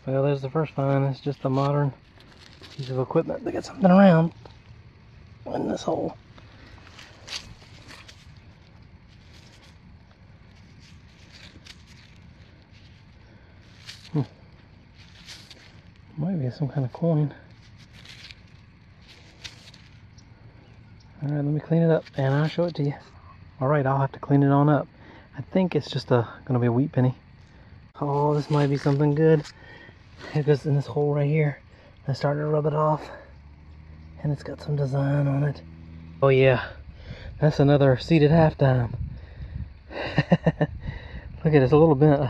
Well, there's the first find. It's just a modern piece of equipment that got something around in this hole. Might be some kind of coin. Alright, let me clean it up and I'll show it to you. Alright, I'll have to clean it on up. I think it's just gonna be a wheat penny. Oh, this might be something good. It goes in this hole right here. I started to rub it off. And it's got some design on it. Oh yeah, that's another seated half dime. Look at it, it's a little bent.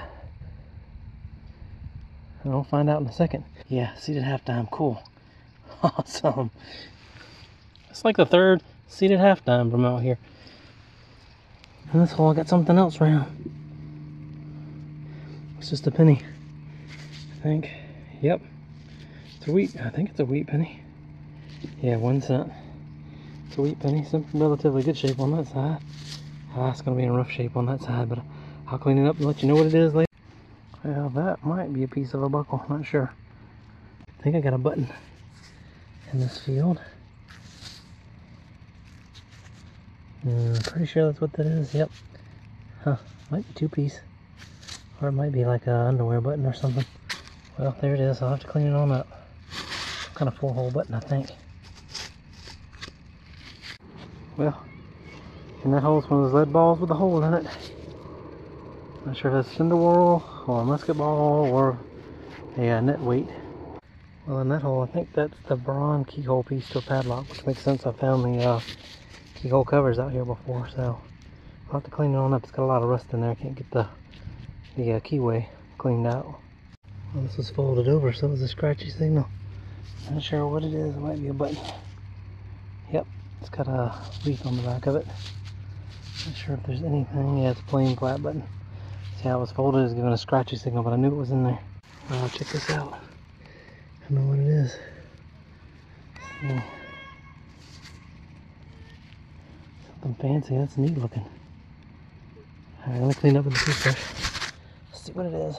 I'll find out in a second. Yeah, seated half dime, cool. Awesome. It's like the third seated half dime from out here. And this hole got something else round. It's just a penny, I think. Yep. It's a wheat, I think it's a wheat penny. Yeah, 1 cent. It's a wheat penny, some relatively good shape on that side. It's gonna be in rough shape on that side, but I'll clean it up and let you know what it is later. Well, that might be a piece of a buckle, not sure. I think I got a button in this field. Pretty sure that's what that is, yep. Huh, might be 2-piece. Or it might be like an underwear button or something. Well, there it is, I'll have to clean it on up. Some kind of 4-hole button, I think. Well, in that hole is one of those lead balls with a hole in it. Not sure if that's cinder whirl or a musket ball or a net weight. Well, in that hole, I think that's the bronze keyhole piece to a padlock, which makes sense. I found the keyhole covers out here before, so I'll have to clean it on up. It's got a lot of rust in there. I can't get the keyway cleaned out. Well, this was folded over, so it was a scratchy signal. Not sure what it is. It might be a button. Yep, it's got a leaf on the back of it. Not sure if there's anything. Yeah, it's a plain flat button. See how it was folded? It's giving a scratchy signal, but I knew it was in there. Check this out. I don't know what it is. Something fancy. That's neat looking. Alright, let me clean up with the toothbrush. Let's see what it is.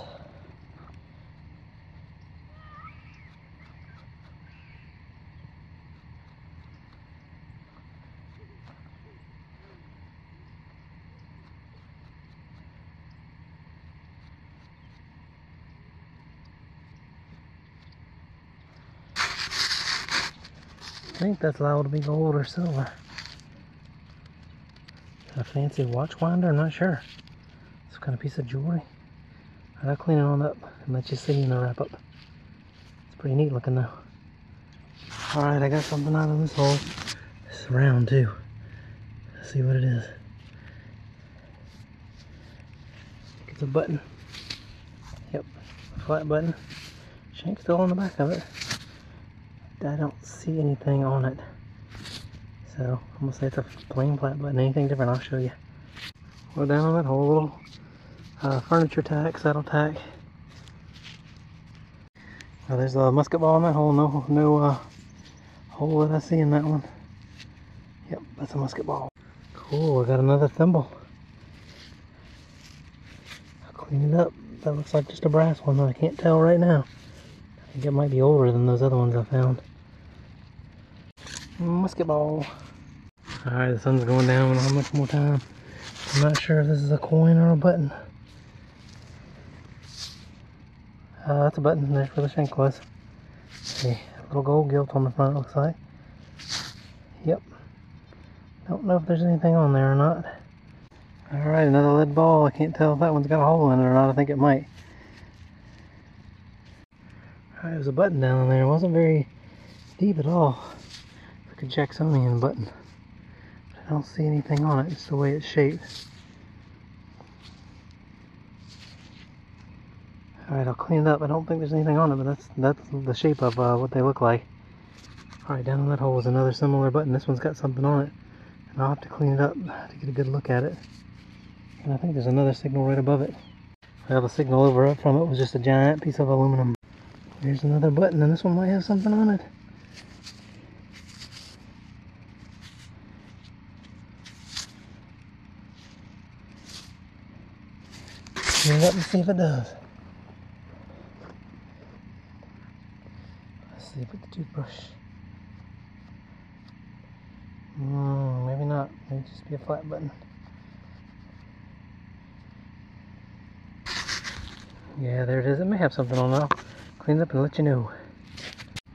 I think that's liable to be gold or silver. A fancy watch winder? I'm not sure. Some kind of piece of jewelry. I'll clean it on up and let you see in the wrap up. It's pretty neat looking though. Alright, I got something out of this hole. It's round too. Let's see what it is. I think it's a button. Yep, a flat button. Shank's still on the back of it. I don't see anything on it. So I'm gonna say it's a plain flat button. Anything different, I'll show you. Well, down on that hole, little furniture tack, saddle tack. Well, there's a musket ball in that hole. No hole that I see in that one. Yep, that's a musket ball. Cool, I got another thimble. I'll clean it up. That looks like just a brass one. I can't tell right now. I think it might be older than those other ones I found. Musket ball. Alright, the sun's going down. We don't have much more time. I'm not sure if this is a coin or a button. That's a button. There's where the shank was. See, a little gold gilt on the front, it looks like. Yep. Don't know if there's anything on there or not. Alright, another lead ball. I can't tell if that one's got a hole in it or not. I think it might. Alright, there's a button down there. It wasn't very deep at all. Like a Jacksonian button. But I don't see anything on it. It's the way it's shaped. Alright, I'll clean it up. I don't think there's anything on it, but that's the shape of what they look like. Alright, down in that hole is another similar button. This one's got something on it. And I'll have to clean it up to get a good look at it. And I think there's another signal right above it. Well, the signal over up from it was just a giant piece of aluminum. Here's another button, and this one might have something on it. Let me see if it does. see, put the toothbrush. Maybe not. Maybe just be a flat button. Yeah, there it is. It may have something on it. I'll clean it up and let you know.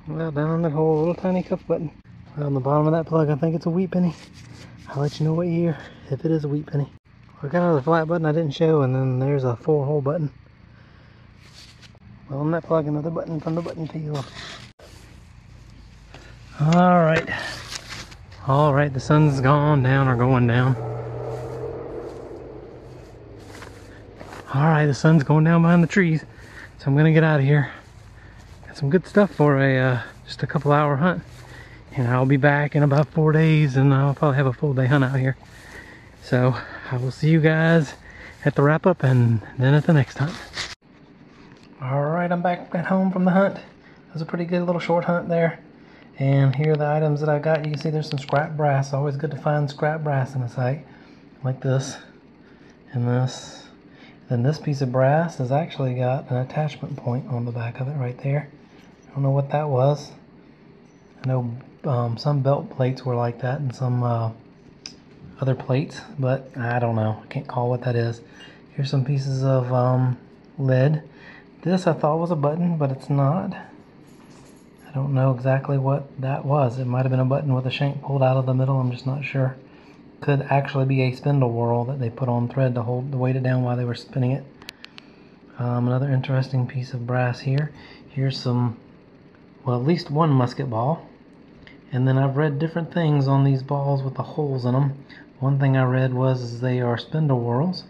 Well, down on that whole little tiny cuff button. Well, on the bottom of that plug, I think it's a wheat penny. I'll let you know what year, if it is a wheat penny. We got another flat button I didn't show, and then there's a 4-hole button. Well, on that plug, another button from the button peel. Alright. Alright, the sun's gone down or going down. Alright, the sun's going down behind the trees. So I'm gonna get out of here. Got some good stuff for a just a couple hour hunt. And I'll be back in about 4 days, and I'll probably have a full day hunt out here. So I will see you guys at the wrap up and then at the next hunt. Alright, I'm back at home from the hunt. It was a pretty good little short hunt there. And here are the items that I got. You can see there's some scrap brass. Always good to find scrap brass in a site. Like this. And this. Then this piece of brass has actually got an attachment point on the back of it right there. I don't know what that was. I know some belt plates were like that and some other plates, but I don't know. I can't call what that is. Here's some pieces of lead. This I thought was a button, but it's not. I don't know exactly what that was. It might have been a button with a shank pulled out of the middle. I'm just not sure. Could actually be a spindle whorl that they put on thread to weight it down while they were spinning it. Another interesting piece of brass here. Here's some, well, at least one musket ball. And then I've read different things on these balls with the holes in them. One thing I read was they are spindle whorls.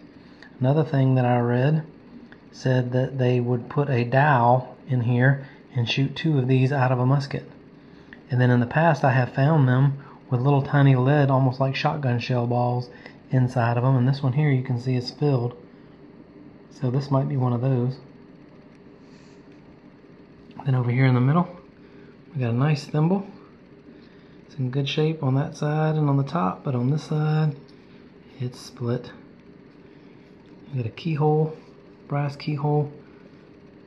Another thing that I read said that they would put a dowel in here and shoot 2 of these out of a musket. And then in the past I have found them with little tiny lead, almost like shotgun shell balls inside of them. And this one here you can see is filled. So this might be one of those. Then over here in the middle, we got a nice thimble. It's in good shape on that side and on the top, but on this side, it's split. We got a keyhole, brass keyhole.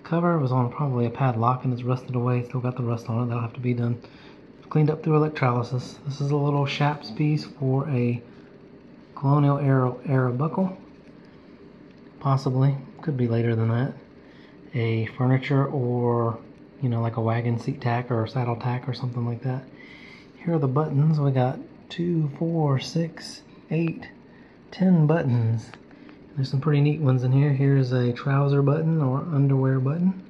Cover was on probably a padlock and it's rusted away. Still got the rust on it. That'll have to be done. Cleaned up through electrolysis. This is a little shaps piece for a colonial era buckle. Possibly. Could be later than that. A furniture or, you know, like a wagon seat tack or a saddle tack or something like that. Here are the buttons. We got 2, 4, 6, 8, 10 buttons. There's some pretty neat ones in here. Here's a trouser button or underwear button.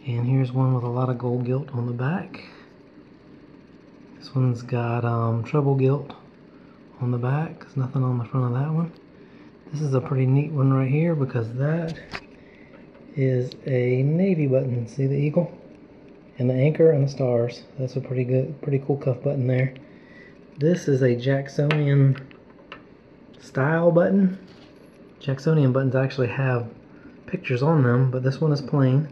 And here's one with a lot of gold gilt on the back. This one's got treble gilt on the back. There's nothing on the front of that one. This is a pretty neat one right here because that is a navy button. See the eagle? And the anchor and the stars. That's a pretty cool cuff button there. This is a Jacksonian style button. Jacksonian buttons actually have pictures on them, but this one is plain.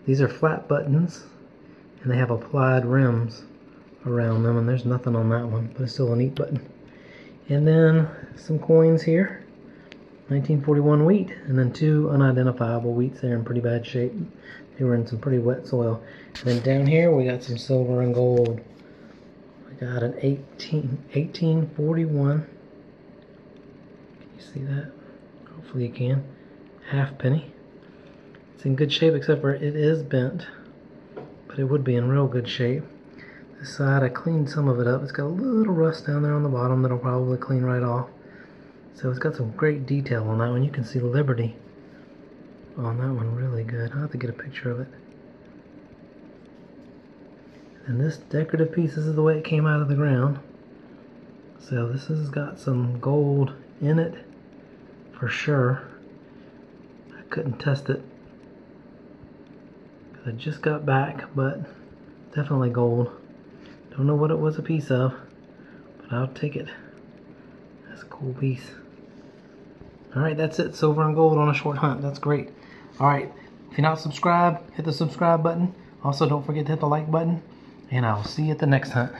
These are flat buttons, and they have applied rims around them, and there's nothing on that one, but it's still a neat button. And then some coins here. 1941 wheat, and then 2 unidentifiable wheats there in pretty bad shape. They were in some pretty wet soil. And then down here we got some silver and gold. We got an 1841. Can you see that? Hopefully you can. Halfpenny. It's in good shape except for it is bent, but it would be in real good shape. This side I cleaned some of it up. It's got a little rust down there on the bottom that'll probably clean right off. So it's got some great detail on that one. You can see Liberty on that one really good. I'll have to get a picture of it. And this decorative piece, this is the way it came out of the ground. So this has got some gold in it for sure. I couldn't test it because I just got back, but definitely gold. Don't know what it was a piece of, but I'll take it. That's a cool piece. Alright, that's it. Silver and gold on a short hunt. That's great. Alright, if you're not subscribed, hit the subscribe button. Also, don't forget to hit the like button. And I'll see you at the next hunt.